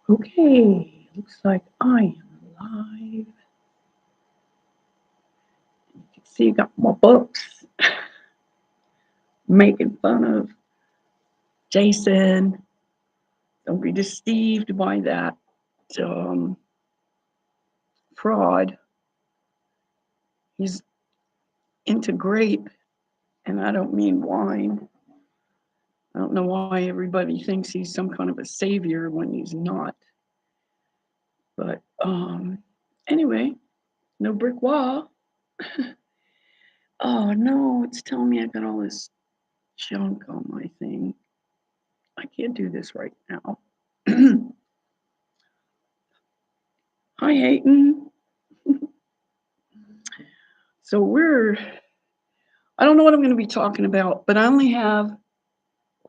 Okay, looks like I am live. You can see, got my books making fun of Jason. Don't be deceived by that um, fraud. He's into grape, and I don't mean wine. I don't know why everybody thinks he's some kind of a savior when he's not. But anyway, no brick wall. Oh no, it's telling me I got all this junk on my thing. I can't do this right now. Hi, Hayden. So I don't know what I'm going to be talking about, but I only have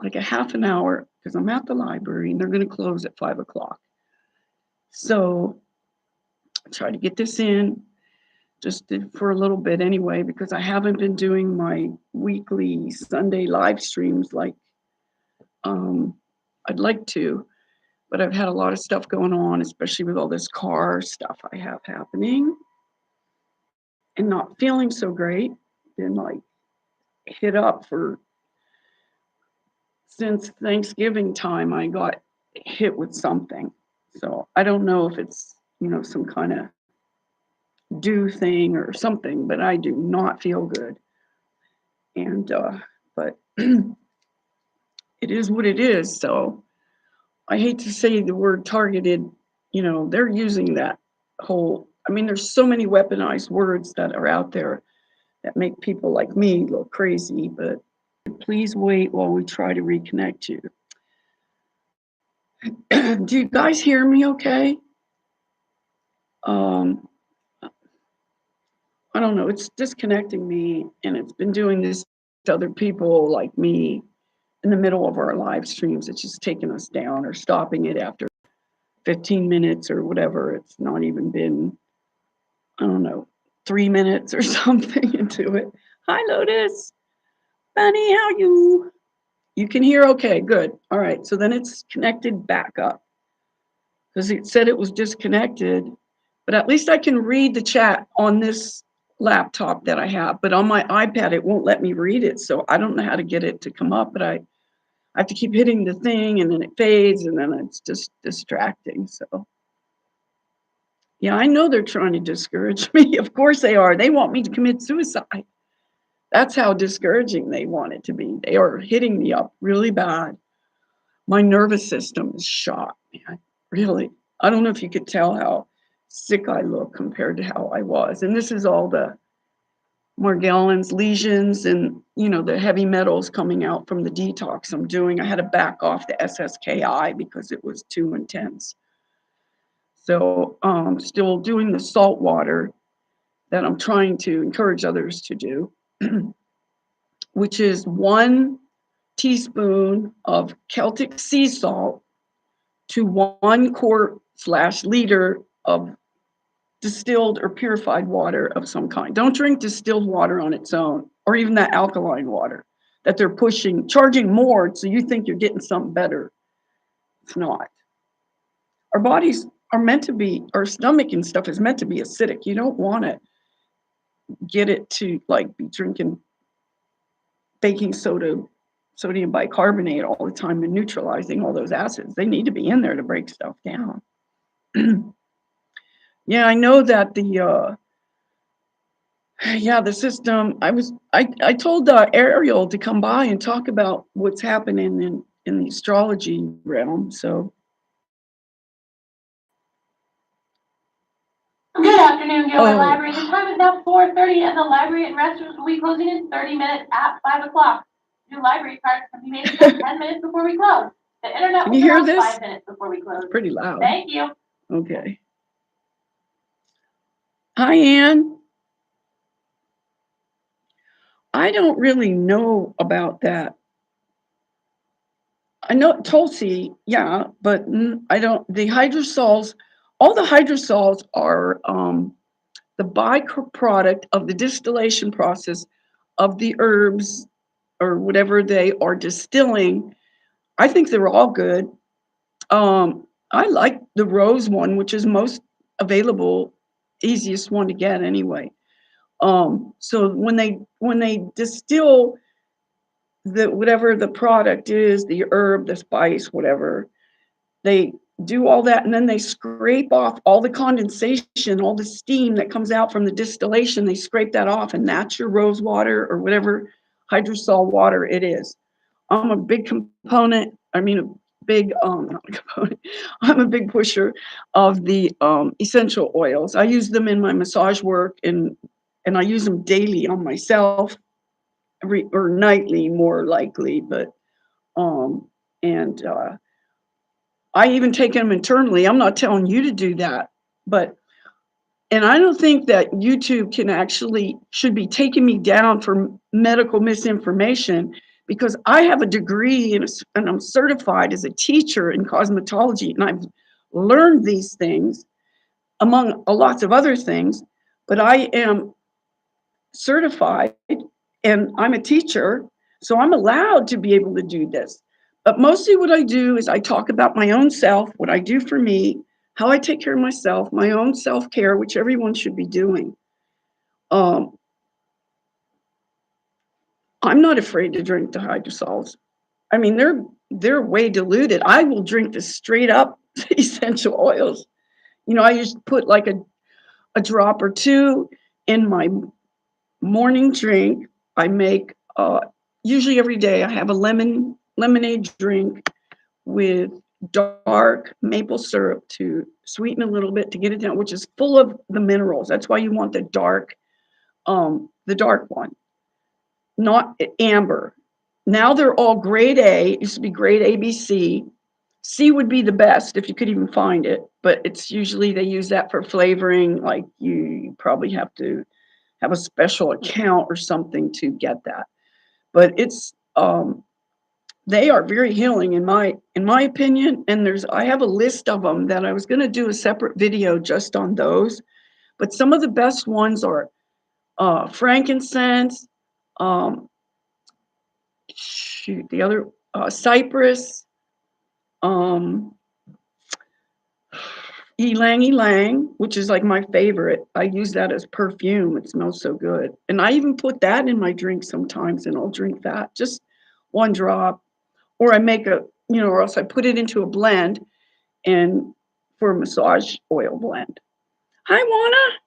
like a half an hour because I'm at the library and they're going to close at 5 o'clock. So I try to get this in just for a little bit anyway, because I haven't been doing my weekly Sunday live streams like I'd like to, but I've had a lot of stuff going on, especially with all this car stuff I have happening and not feeling so great. Been like hit up for since Thanksgiving time. I got hit with something. So I don't know if it's, some kind of do thing or something, but I do not feel good. And, but it is what it is. So I hate to say the word targeted, they're using that I mean, there's so many weaponized words that are out there that make people like me look crazy, but please wait while we try to reconnect you. Do you guys hear me okay? Um, I don't know. It's disconnecting me, and it's been doing this to other people like me in the middle of our live streams. It's just taking us down or stopping it after 15 minutes or whatever. It's not even been, I don't know, 3 minutes or something into it. Hi, Lotus. Bunny, how you? You can hear okay, good. All right, so then it's connected back up because it said it was disconnected, but at least I can read the chat on this laptop that I have, but on my iPad, it won't let me read it. So I don't know how to get it to come up, but I have to keep hitting the thing and then it fades and then it's just distracting. So yeah, I know they're trying to discourage me. Of course they are. They want me to commit suicide. That's how discouraging they want it to be. They are hitting me up really bad. My nervous system is shot, man. Really. I don't know if you could tell how sick I look compared to how I was. And this is all the Morgellons lesions and, the heavy metals coming out from the detox I'm doing. I had to back off the SSKI because it was too intense. So still doing the salt water that I'm trying to encourage others to do, which is 1 teaspoon of Celtic sea salt to 1 quart/liter of distilled or purified water of some kind. Don't drink distilled water on its own, or even that alkaline water that they're charging more, so you think you're getting something better. It's not. Our bodies are meant to be, our stomach and stuff is meant to be acidic. You don't want to get it to like be drinking baking soda, sodium bicarbonate all the time and neutralizing all those acids. They need to be in there to break stuff down. Yeah, I know that the system. I told Ariel to come by and talk about what's happening in the astrology realm. So Good afternoon, Gilbert Library. The time is now 4:30 and the library and restrooms will be closing in 30 minutes at 5 o'clock. New library cards can be made 10 minutes before we close. The internet will hear be this? 5 minutes before we close. It's pretty loud. Thank you. Okay. Hi, Ann. I don't really know about that. I know Tulsi, yeah, but I don't. The hydrosols, all the hydrosols are the byproduct of the distillation process of the herbs or whatever they are distilling. I think they're all good. I like the rose one, which is most available, easiest one to get anyway. So when they distill the whatever the product is, the herb, the spice, whatever, they do all that and then they scrape off all the condensation, all the steam that comes out from the distillation. They scrape that off, and that's your rose water or whatever hydrosol water it is. I'm a big component, I mean, a big, not a component, I'm a big pusher of the essential oils. I use them in my massage work, and I use them daily on myself, every or nightly more likely, but um and I even take them internally. I'm not telling you to do that, but and I don't think that YouTube can actually should be taking me down for medical misinformation because I have a degree and I'm certified as a teacher in cosmetology, and I've learned these things among lots of other things, but I am certified and I'm a teacher, so I'm allowed to be able to do this. But mostly what I do is I talk about my own self, what I do for me, how I take care of myself, my own self-care, which everyone should be doing. Um, I'm not afraid to drink the hydrosols. I mean, they're way diluted. I will drink the straight up essential oils. You know, I just put like a drop or two in my morning drink. I make usually every day I have a lemonade drink with dark maple syrup to sweeten a little bit to get it down, which is full of the minerals. That's why you want the dark one, not amber. Now they're all grade A. It used to be grade ABC. C would be the best if you could even find it, but it's usually they use that for flavoring. Like you probably have to have a special account or something to get that. But it's they are very healing in my opinion. And I have a list of them that I was going to do a separate video just on those. But some of the best ones are frankincense, um, shoot, the other cypress, um, ylang ylang, which is like my favorite. I use that as perfume. It smells so good. And I even put that in my drink sometimes, and I'll drink that, just one drop. Or I make or else I put it into a blend and for a massage oil blend. Hi, Juana.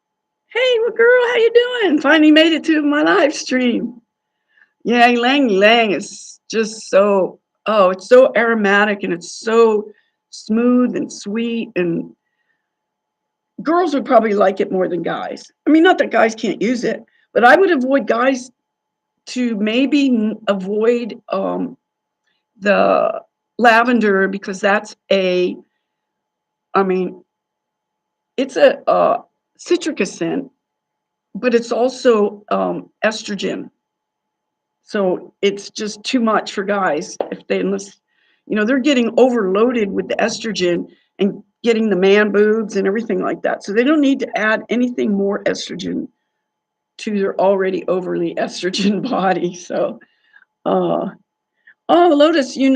Hey, girl, how you doing? Finally made it to my live stream. Yeah, ylang ylang is just it's so aromatic and it's so smooth and sweet, and girls would probably like it more than guys. I mean, not that guys can't use it, but I would avoid guys to maybe avoid the lavender because I mean, it's a citric scent, but it's also estrogen. So it's just too much for guys unless they're getting overloaded with the estrogen and getting the man boobs and everything like that. So they don't need to add anything more estrogen to their already overly estrogen body. So, oh, Lotus, do you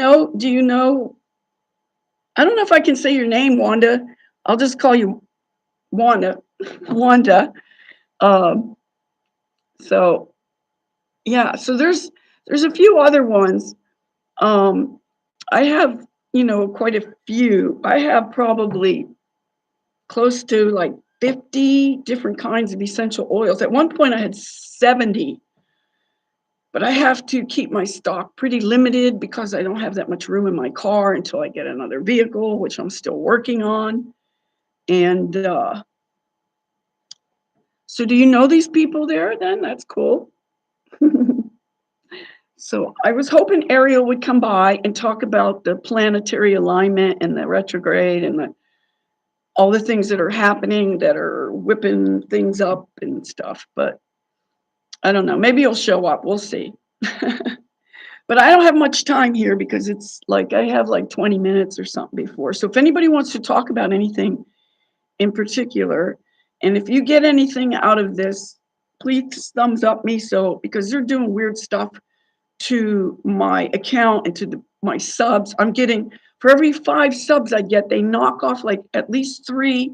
know? I don't know if I can say your name, Wanda. I'll just call you Wanda. Wanda. Um, so yeah, so there's a few other ones. Um, I have, quite a few. I have probably close to like 50 different kinds of essential oils. At one point I had 70, but I have to keep my stock pretty limited because I don't have that much room in my car until I get another vehicle, which I'm still working on. And so do you know these people there then? That's cool. So I was hoping Ariel would come by and talk about the planetary alignment and the retrograde and all the things that are happening that are whipping things up and stuff. But I don't know. Maybe he'll show up. We'll see. But I don't have much time here because it's like I have like 20 minutes or something before. So if anybody wants to talk about anything in particular, and if you get anything out of this, please thumbs up me because they're doing weird stuff to my account and to my subs. I'm getting, for every 5 subs I get, they knock off like at least 3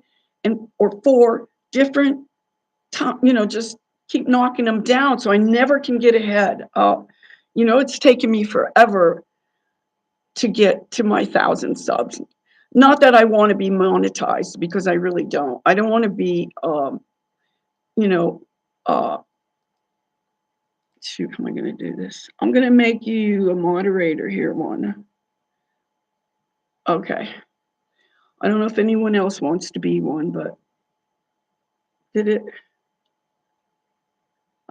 or 4 different just keep knocking them down. So I never can get ahead. It's taken me forever to get to my 1,000 subs. Not that I want to be monetized, because I really don't. I don't want to be, shoot, how am I going to do this? I'm going to make you a moderator here, one. Okay. I don't know if anyone else wants to be one, but did it?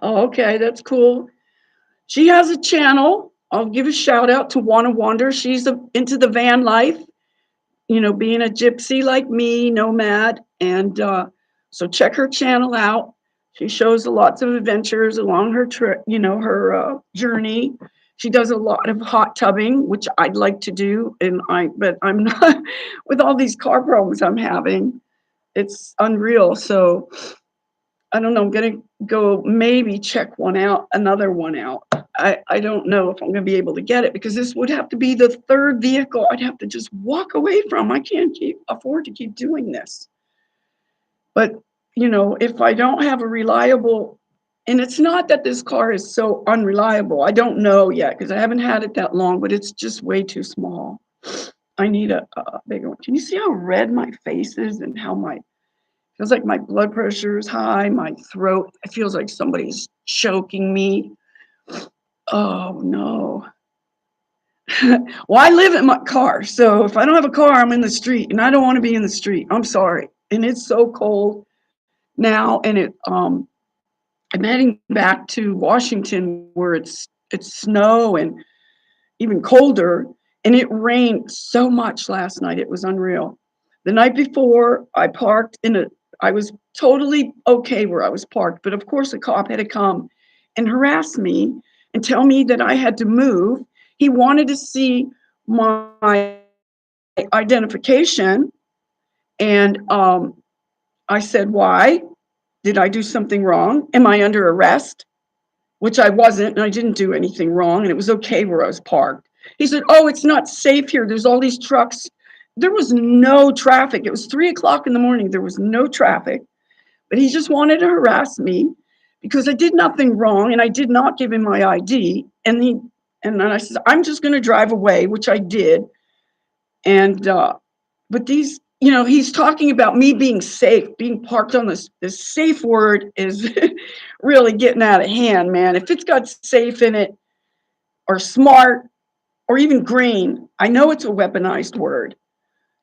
Oh, okay, that's cool. She has a channel. I'll give a shout out to Wanna Wander. She's into the van life, being a gypsy like me, nomad. And so check her channel out. She shows lots of adventures along her trip, her journey. She does a lot of hot tubbing, which I'd like to do, but I'm not with all these car problems I'm having. It's unreal. So I don't know. I'm gonna go maybe check another one out. I don't know if I'm gonna be able to get it, because this would have to be the 3rd vehicle I'd have to just walk away from. I can't afford to keep doing this. But if I don't have a reliable, and it's not that this car is so unreliable. I don't know yet, because I haven't had it that long, but it's just way too small. I need a bigger one. Can you see how red my face is and how feels like my blood pressure is high, my throat, it feels like somebody's choking me. Oh no. Well, I live in my car, so if I don't have a car, I'm in the street, and I don't want to be in the street. I'm sorry. And it's so cold now, and I'm heading back to Washington, where it's snow and even colder, and it rained so much last night. It was unreal. The night before, I was totally okay where I was parked, but of course a cop had to come and harass me and tell me that I had to move. He wanted to see my identification, and I said, why? Did I do something wrong? Am I under arrest? Which I wasn't, and I didn't do anything wrong, and it was okay where I was parked. He said, oh, it's not safe here. There's all these trucks. There was no traffic. It was 3:00 in the morning. There was no traffic. But he just wanted to harass me because I did nothing wrong, and I did not give him my ID. And then I said, I'm just going to drive away, which I did. And but he's talking about me being safe, being parked on this safe word is really getting out of hand, man. If it's got safe in it, or smart, or even green, I know it's a weaponized word.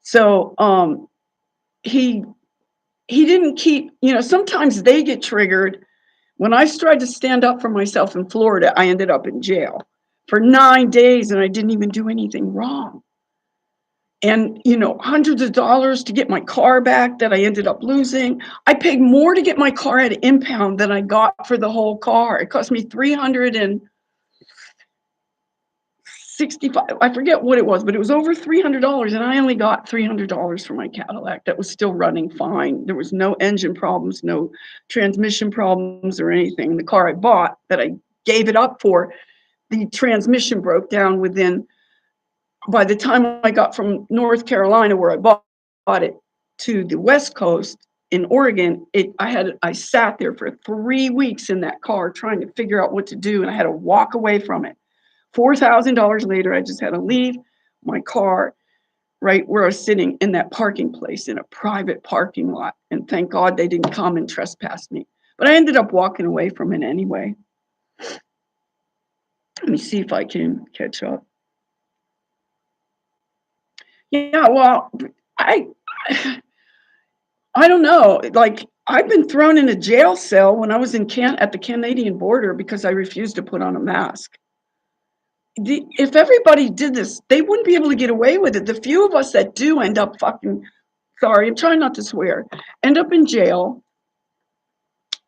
So he didn't keep, sometimes they get triggered. When I tried to stand up for myself in Florida, I ended up in jail for 9 days, and I didn't even do anything wrong. And, hundreds of dollars to get my car back that I ended up losing. I paid more to get my car at impound than I got for the whole car. It cost me $365. I forget what it was, but it was over $300, and I only got $300 for my Cadillac that was still running fine. There was no engine problems, no transmission problems or anything. The car I bought that I gave it up for, the transmission broke down by the time I got from North Carolina, where I bought it, to the West Coast in Oregon, I sat there for 3 weeks in that car trying to figure out what to do, and I had to walk away from it. $4,000 later, I just had to leave my car right where I was sitting in that parking place in a private parking lot, and thank God they didn't come and trespass me. But I ended up walking away from it anyway. Let me see if I can catch up. Yeah, well, I don't know. Like, I've been thrown in a jail cell when I was at the Canadian border because I refused to put on a mask. If everybody did this, they wouldn't be able to get away with it. The few of us that do end up sorry, I'm trying not to swear, end up in jail,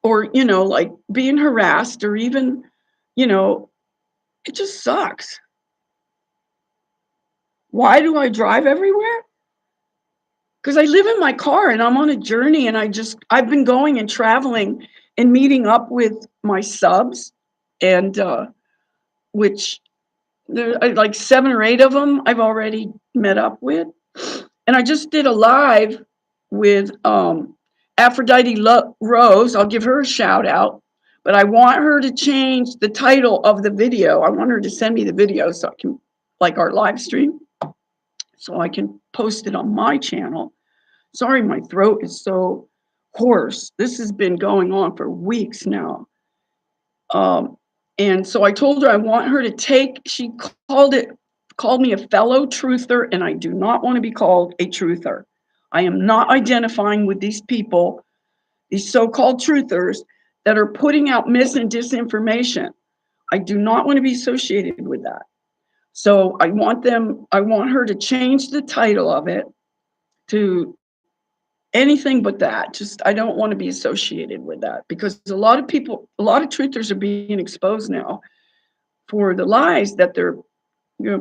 or, like being harassed, or even, it just sucks. Why do I drive everywhere? Because I live in my car and I'm on a journey, and I've been going and traveling and meeting up with my subs, and which like 7 or 8 of them I've already met up with. And I just did a live with Aphrodite Rose. I'll give her a shout out. But I want her to change the title of the video. I want her to send me the video so I can, like our live stream, so I can post it on my channel. Sorry, my throat is so hoarse. This has been going on for weeks now. And so I told her I want her to take, she called me a fellow truther, and I do not want to be called a truther. I am not identifying with these people, these so-called truthers that are putting out mis and disinformation. I do not want to be associated with that. So I want her to change the title of it to anything but that. Just, I don't want to be associated with that, because a lot of truthers are being exposed now for the lies that they're,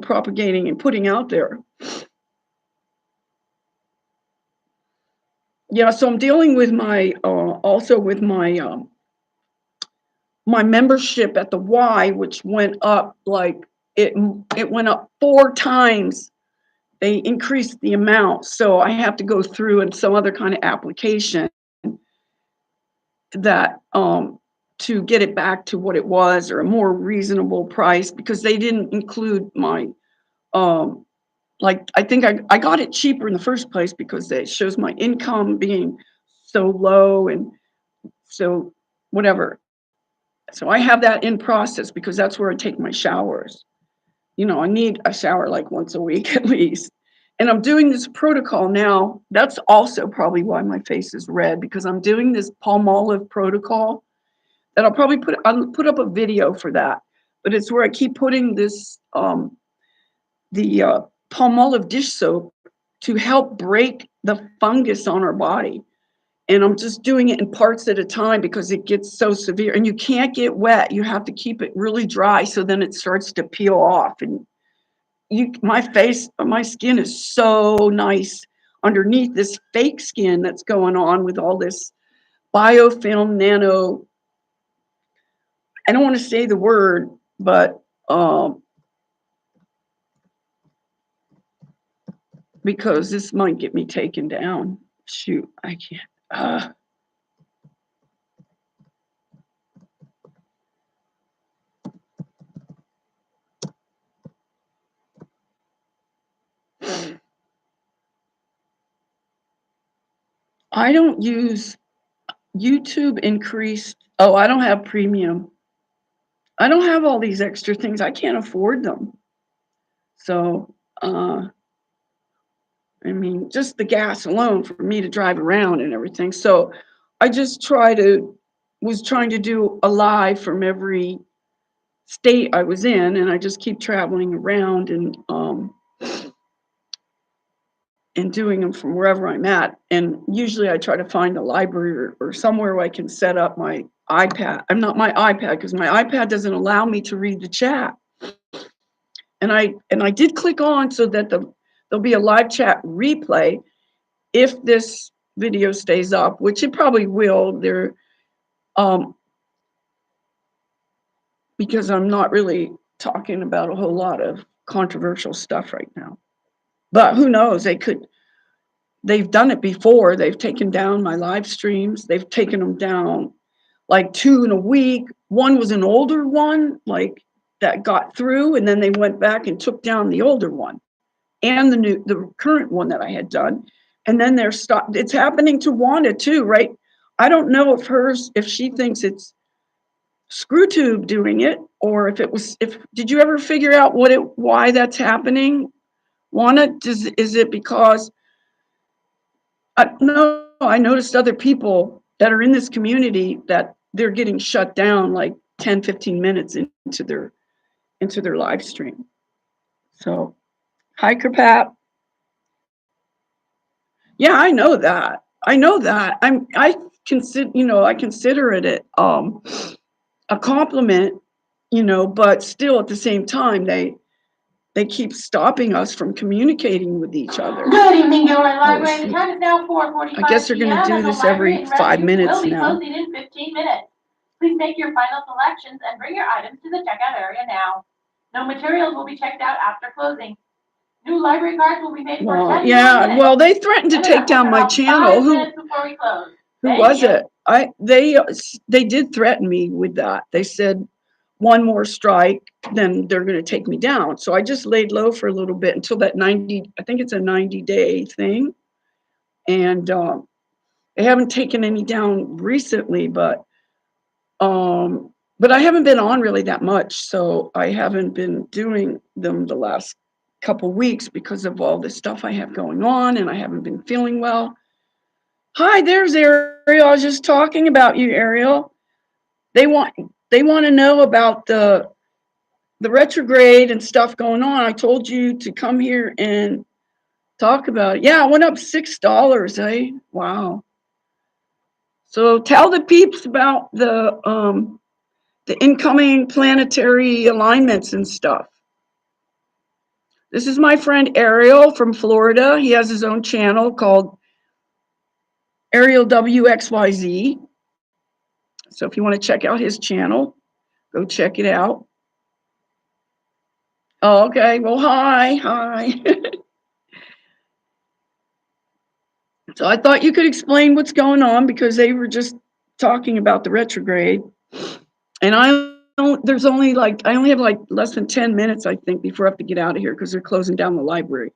propagating and putting out there. Yeah, so I'm dealing with my also with my my membership at the Y, which went up like it went up 4 times. They increased the amount, so I have to go through and some other kind of application that to get it back to what it was, or a more reasonable price, because they didn't include my like, I think I got it cheaper in the first place because it shows my income being so low, and so whatever. So I have that in process because that's where I take my showers. I need a shower like once a week at least. And I'm doing this protocol now. That's also probably why my face is red, because I'm doing this Palmolive protocol that I'll put up a video for that. But it's where I keep putting this the Palmolive dish soap to help break the fungus on our body. And I'm just doing it in parts at a time because it gets so severe, and you can't get wet. You have to keep it really dry, so then it starts to peel off. And my skin is so nice underneath this fake skin that's going on with all this biofilm nano. I don't want to say the word, but because this might get me taken down. Shoot, I can't. I don't use YouTube increased. Oh, I don't have premium. I don't have all these extra things. I can't afford them. So, I mean, just the gas alone for me to drive around and everything. So I just was trying to do a live from every state I was in, and I just keep traveling around and doing them from wherever I'm at. And usually I try to find a library or somewhere where I can set up my iPad. I'm not my iPad, because my iPad doesn't allow me to read the chat. And I did click on so that there'll be a live chat replay if this video stays up, which it probably will. Because I'm not really talking about a whole lot of controversial stuff right now. But who knows? They've done it before. They've taken down my live streams. They've taken them down like 2 in a week. One was an older one, like that got through, and then they went back and took down the older one and the current one that I had done. And then it's happening to Wanda too, right? I don't know if she thinks it's ScrewTube doing it, or did you ever figure out why that's happening? Wanda, is it because no, I noticed other people that are in this community that they're getting shut down like 10, 15 minutes into their live stream. So, hi, Kerpap. Yeah, I know that. I consider it a compliment, but still at the same time they keep stopping us from communicating with each other. Good evening, Gilroy Library. The time is now 4:45 I guess they're going to do this every 5 minutes will be now. closing in 15 minutes. Please make your final selections and bring your items to the checkout area now. No materials will be checked out after closing. New library cards will be made for 10 Well, more yeah, minutes. well, they threatened to And take down my about channel. 5 minutes before we close. Who Thank was you. it? They did threaten me with that. They said one more strike, then they're going to take me down. So I just laid low for a little bit until that 90, I think it's a 90-day thing. And they haven't taken any down recently, but I haven't been on really that much. So I haven't been doing them the last couple weeks because of all the stuff I have going on, and I haven't been feeling well. Hi, there's Ariel. I was just talking about you, Ariel. They want to know about the retrograde and stuff going on. I told you to come here and talk about it. Yeah, it went up $6, eh? Wow. So tell the peeps about the incoming planetary alignments and stuff. This is my friend Ariel from Florida. He has his own channel called Ariel WXYZ. So if you want to check out his channel, go check it out. Oh, okay. Well, hi. So I thought you could explain what's going on because they were just talking about the retrograde. And I only have like less than 10 minutes, I think, before I have to get out of here because they're closing down the library.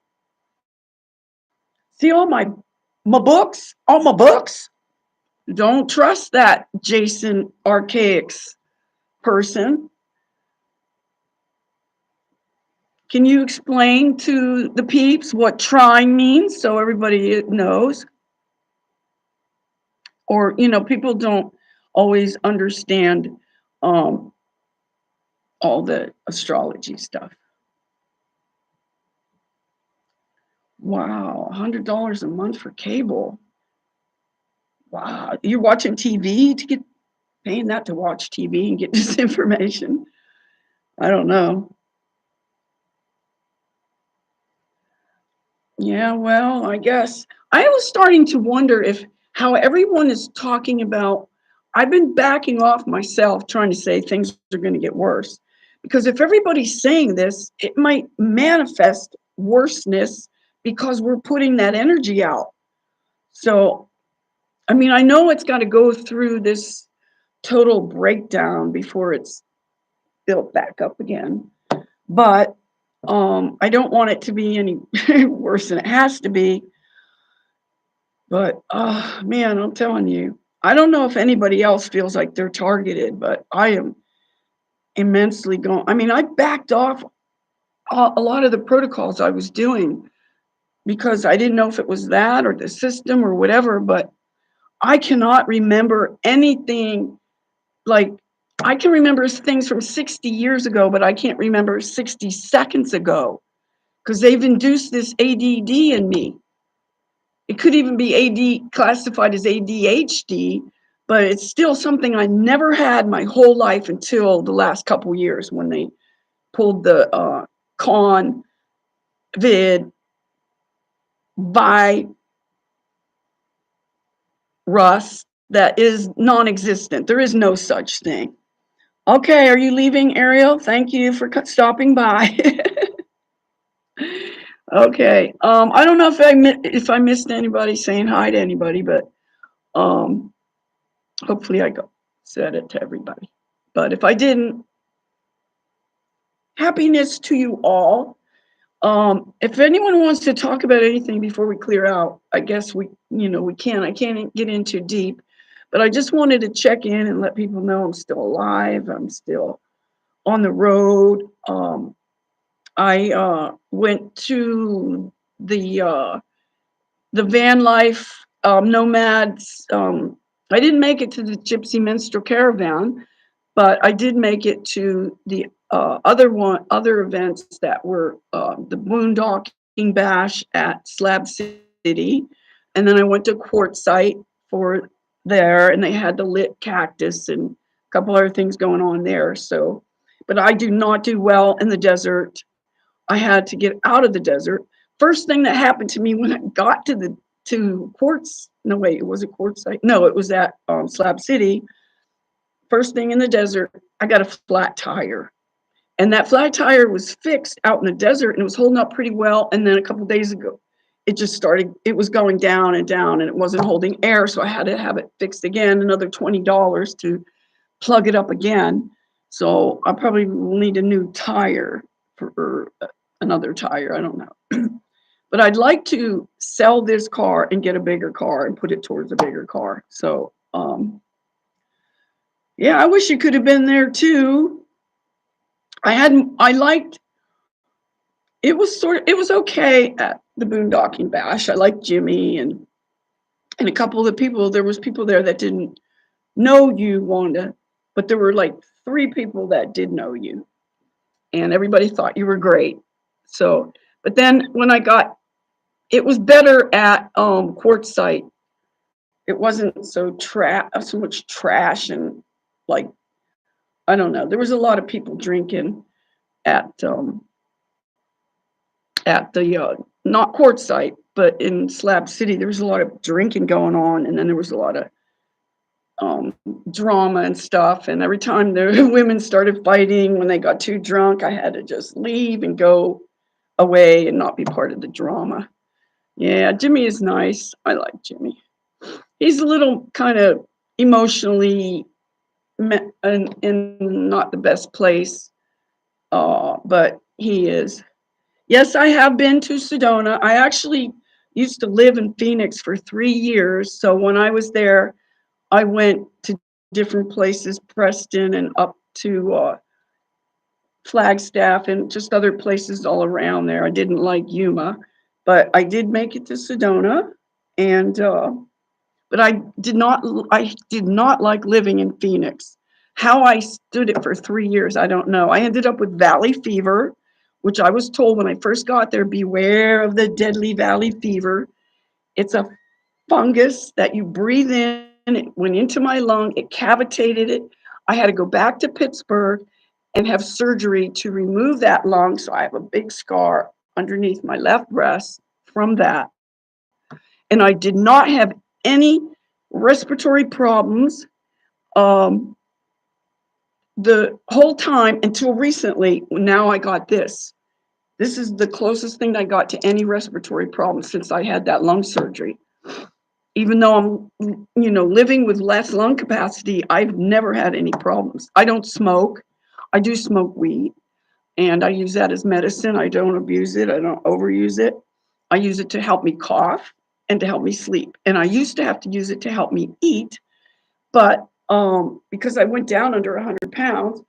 See all my books? All my books? Don't trust that Jason Archaics person. Can you explain to the peeps what trine means so everybody knows? Or, people don't always understand all the astrology stuff. Wow, $100 a month for cable. Wow, you're watching TV to get paying that to watch TV and get this information. I don't know. Yeah, well, I guess I was starting to wonder if how everyone is talking about. I've been backing off myself, trying to say things are going to get worse. Because if everybody's saying this, it might manifest worseness because we're putting that energy out. So, I mean, I know it's got to go through this total breakdown before it's built back up again. But I don't want it to be any worse than it has to be. But man, I'm telling you, I don't know if anybody else feels like they're targeted, but I am immensely going. I mean, I backed off a lot of the protocols I was doing because I didn't know if it was that or the system or whatever, but I cannot remember anything. Like, I can remember things from 60 years ago, but I can't remember 60 seconds ago because they've induced this ADD in me. It could even be AD classified as ADHD, but it's still something I never had my whole life until the last couple years when they pulled the con vid virus that is non-existent. There is no such thing. Okay, are you leaving, Ariel? Thank you for stopping by. Okay, I don't know if I missed anybody saying hi to anybody, but hopefully I said it to everybody. But if I didn't, happiness to you all. If anyone wants to talk about anything before we clear out, I guess we can. I can't get in too deep, but I just wanted to check in and let people know I'm still alive. I'm still on the road. I went to the van life nomads. I didn't make it to the Gypsy Minstrel Caravan, but I did make it to the other events that were the Boondocking Bash at Slab City, and then I went to Quartzsite for there, and they had the lit cactus and a couple other things going on there. So, but I do not do well in the desert. I had to get out of the desert. First thing that happened to me when I got to Quartz. No, wait, was it Quartzsite? No, it was at Slab City. First thing in the desert, I got a flat tire. And that flat tire was fixed out in the desert and it was holding up pretty well. And then a couple of days ago, it was going down and down and it wasn't holding air. So I had to have it fixed again, another $20 to plug it up again. So I probably will need a new tire for another tire. I don't know. But I'd like to sell this car and get a bigger car and put it towards a bigger car. So, yeah, I wish you could have been there too. It was okay at the Boondocking Bash. I liked Jimmy and a couple of the people. There was people there that didn't know you, Wanda, but there were like 3 people that did know you, and everybody thought you were great. So, but then when it was better at Quartzsite. It wasn't so much trash and like, I don't know. There was a lot of people drinking at the not Quartzsite, but in Slab City. There was a lot of drinking going on, and then there was a lot of drama and stuff. And every time the women started fighting when they got too drunk, I had to just leave and go away and not be part of the drama. Yeah, Jimmy is nice. I like Jimmy. He's a little kind of emotionally in not the best place, but he is. Yes, I have been to Sedona. I actually used to live in Phoenix for 3 years. So when I was there, I went to different places, Preston and up to Flagstaff and just other places all around there. I didn't like Yuma, but I did make it to Sedona, and but I did not like living in Phoenix. How I stood it for 3 years, I don't know. I ended up with valley fever, which I was told when I first got there, beware of the deadly valley fever. It's a fungus that you breathe in. It went into my lung, it cavitated it. I had to go back to Pittsburgh and have surgery to remove that lung. So I have a big scar underneath my left breast from that. And I did not have any respiratory problems the whole time until recently. Now I got this. This is the closest thing I got to any respiratory problem since I had that lung surgery. Even though I'm, living with less lung capacity, I've never had any problems. I don't smoke. I do smoke weed, and I use that as medicine. I don't abuse it. I don't overuse it. I use it to help me cough and to help me sleep. And I used to have to use it to help me eat, but because I went down under 100 pounds,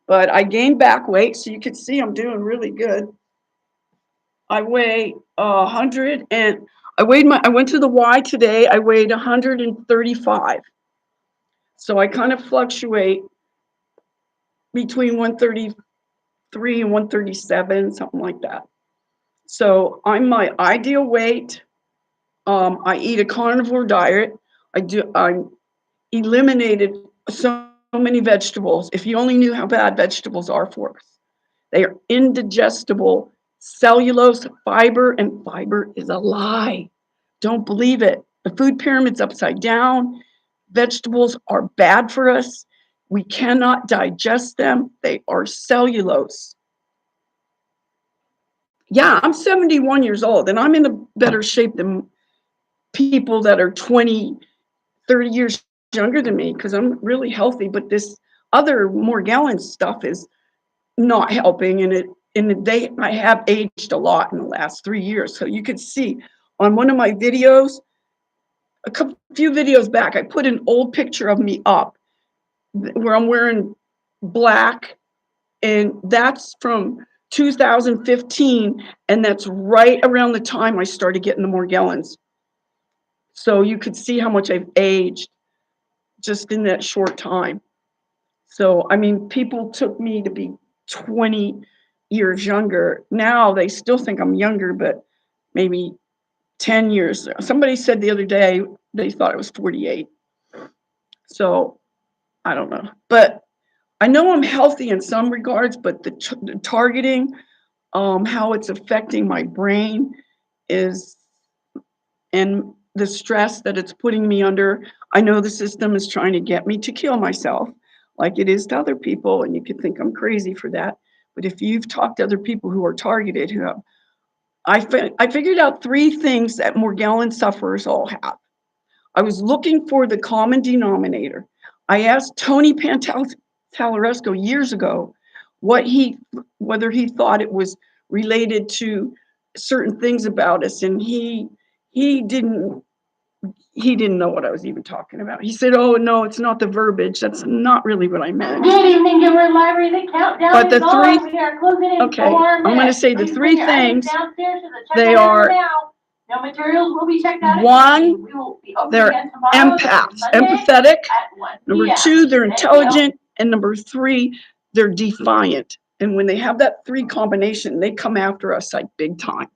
but I gained back weight. So you can see I'm doing really good. I weigh 100 and I went to the Y today. I weighed 135. So I kind of fluctuate between 133 and 137, something like that. So I'm my ideal weight. I eat a carnivore diet. I eliminated so many vegetables. If you only knew how bad vegetables are for us, they are indigestible. Cellulose, fiber, and fiber is a lie. Don't believe it. The food pyramid's upside down. Vegetables are bad for us. We cannot digest them. They are cellulose. Yeah, I'm 71 years old and I'm in a better shape than people that are 20, 30 years younger than me because I'm really healthy. But this other Morgellons stuff is not helping, I have aged a lot in the last 3 years. So you could see on one of my videos, few videos back, I put an old picture of me up where I'm wearing black, and that's from 2015, and that's right around the time I started getting the Morgellons. So you could see how much I've aged just in that short time. So, I mean, people took me to be 20 years younger. Now they still think I'm younger, but maybe 10 years. Somebody said the other day they thought I was 48. So I don't know. But I know I'm healthy in some regards, but the targeting, how it's affecting my brain is, and the stress that it's putting me under. I know the system is trying to get me to kill myself like it is to other people, and you could think I'm crazy for that. But if you've talked to other people who are targeted, who have, I figured out 3 things that Morgellon sufferers all have. I was looking for the common denominator. I asked Tony Pantalaresco years ago whether he thought it was related to certain things about us, and he didn't know what I was even talking about. He said, "Oh no, it's not the verbiage. That's not really what I meant." Good evening, Gilbert Library. The countdown But the is on. We are closing in okay, 4 I'm going to minutes. say the Please 3 bring your items things. downstairs to the They checkout are area now. No materials will be checked out. one, We will be open they're again tomorrow. empaths, Monday empathetic. at 1 Number p.m. 2, they're Thank you. intelligent, and number 3, they're defiant. And when they have that 3 combination, they come after us like big time.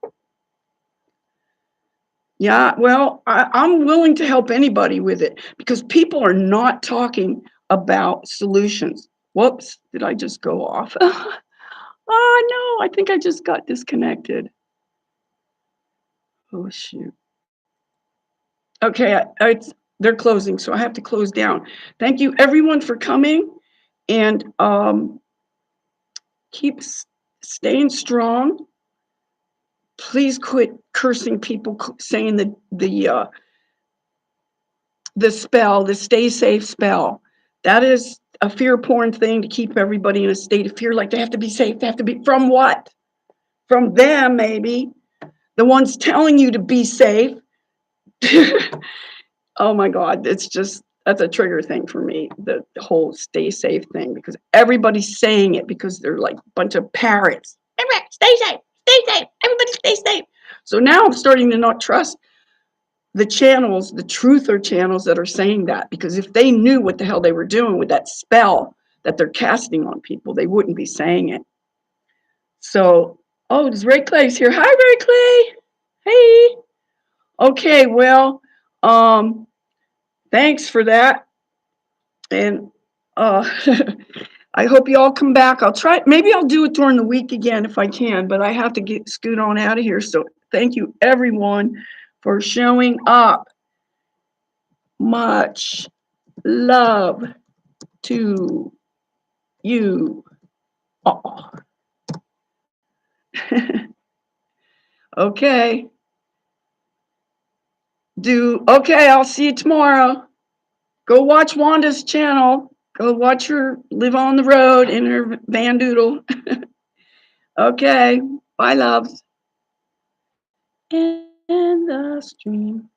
Yeah, well, I'm willing to help anybody with it because people are not talking about solutions. Whoops, did I just go off? Oh no, I think I just got disconnected. Oh shoot. Okay, they're closing, so I have to close down. Thank you everyone for coming, and keep staying strong. Please quit cursing people, saying the spell, the stay safe spell. That is a fear porn thing to keep everybody in a state of fear, like they have to be safe. They have to be from what? From them, maybe. The ones telling you to be safe. Oh my God, that's a trigger thing for me, the whole stay safe thing, because everybody's saying it because they're like a bunch of parrots. Stay safe, everybody stay safe. So now I'm starting to not trust the channels, the truther channels that are saying that, because if they knew what the hell they were doing with that spell that they're casting on people, they wouldn't be saying it. So, oh, there's Ray Clay's here. Hi, Ray Clay. Hey. Okay, well, thanks for that. And I hope you all come back. I'll try, maybe I'll do it during the week again if I can, but I have to scoot on out of here. So thank you everyone for showing up. Much love to you all. Okay. Okay, I'll see you tomorrow. Go watch Wanda's channel. Go watch her live on the road in her Van Doodle. Okay, bye, loves. And the stream.